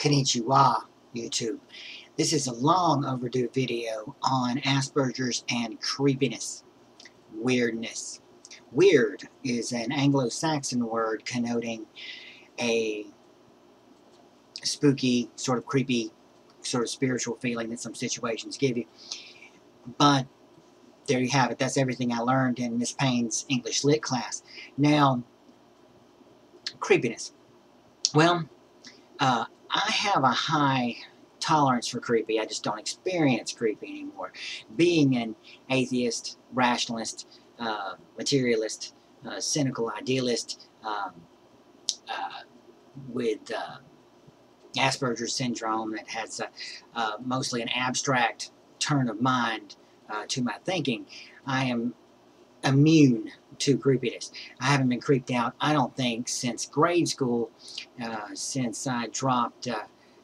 Konnichiwa, YouTube. This is a long overdue video on Asperger's and creepiness, weirdness. Weird is an Anglo-Saxon word connoting a spooky, sort of creepy, sort of spiritual feeling that some situations give you. But there you have it. That's everything I learned in Miss Payne's English Lit class. Now, creepiness. Well, I have a high tolerance for creepy. I just don't experience creepy anymore. Being an atheist, rationalist, materialist, cynical idealist, with Asperger's syndrome that has mostly an abstract turn of mind to my thinking, I am immune to creepiness. I haven't been creeped out, I don't think, since grade school, since I dropped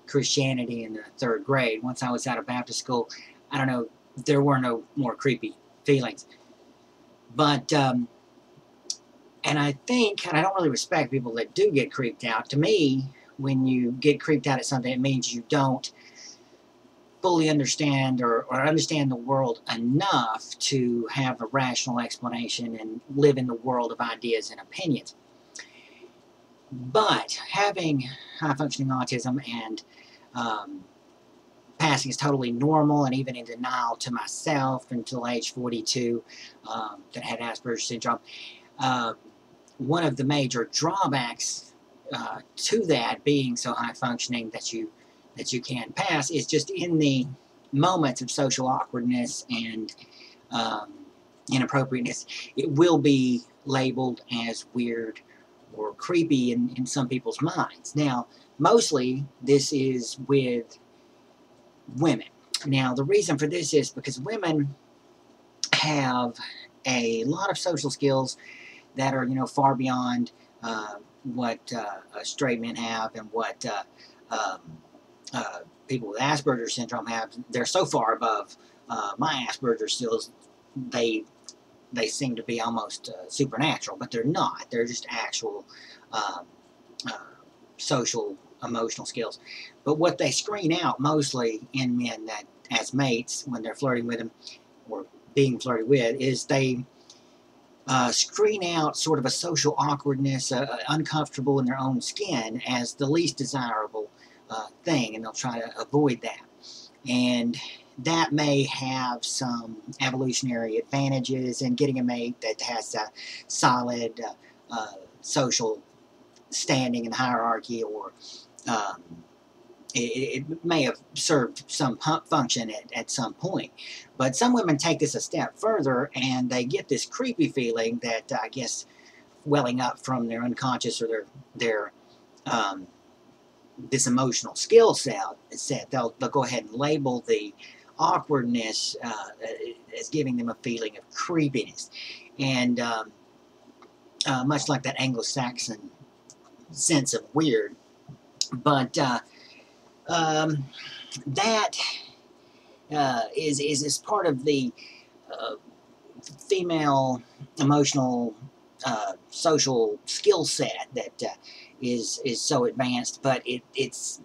Christianity in the 3rd grade. Once I was out of Baptist school, I don't know, there were no more creepy feelings. But, and I think, and I don't really respect people that do get creeped out. To me, when you get creeped out at something, it means you don't fully understand or understand the world enough to have a rational explanation and live in the world of ideas and opinions. But having high-functioning autism and passing is totally normal, and even in denial to myself until age 42 that had Asperger's syndrome. One of the major drawbacks to that being so high-functioning that you can pass is just in the moments of social awkwardness and inappropriateness, it will be labeled as weird or creepy in some people's minds. Now, mostly this is with women. Now, the reason for this is because women have a lot of social skills that are, far beyond what straight men have and what people with Asperger's syndrome have. They're so far above my Asperger's skills, they seem to be almost supernatural, but they're not. They're just actual social, emotional skills. But what they screen out mostly in men that, as mates, when they're flirting with them or being flirted with, is they screen out sort of a social awkwardness, uncomfortable in their own skin, as the least desirable thing, and they'll try to avoid that. And that may have some evolutionary advantages in getting a mate that has a solid social standing in the hierarchy, or it may have served some function at some point. But some women take this a step further, and they get this creepy feeling that, I guess, welling up from their unconscious or their this emotional skill set. They'll go ahead and label the awkwardness as giving them a feeling of creepiness. And much like that Anglo-Saxon sense of weird. But that is part of the female emotional social skill set that is so advanced, but it's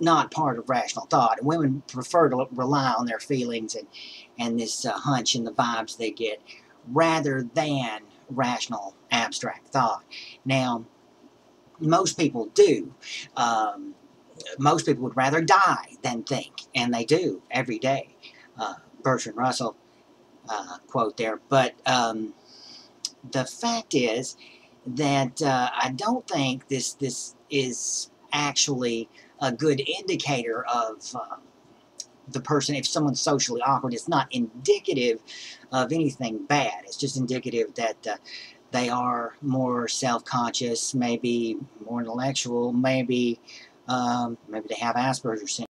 not part of rational thought. Women prefer to rely on their feelings and this hunch and the vibes they get, rather than rational abstract thought. Now, most people do. Most people would rather die than think, and they do every day. Bertrand Russell quote there. But the fact is that I don't think this is actually a good indicator of the person. If someone's socially awkward, it's not indicative of anything bad. It's just indicative that they are more self-conscious, maybe more intellectual, maybe they have Asperger's syndrome.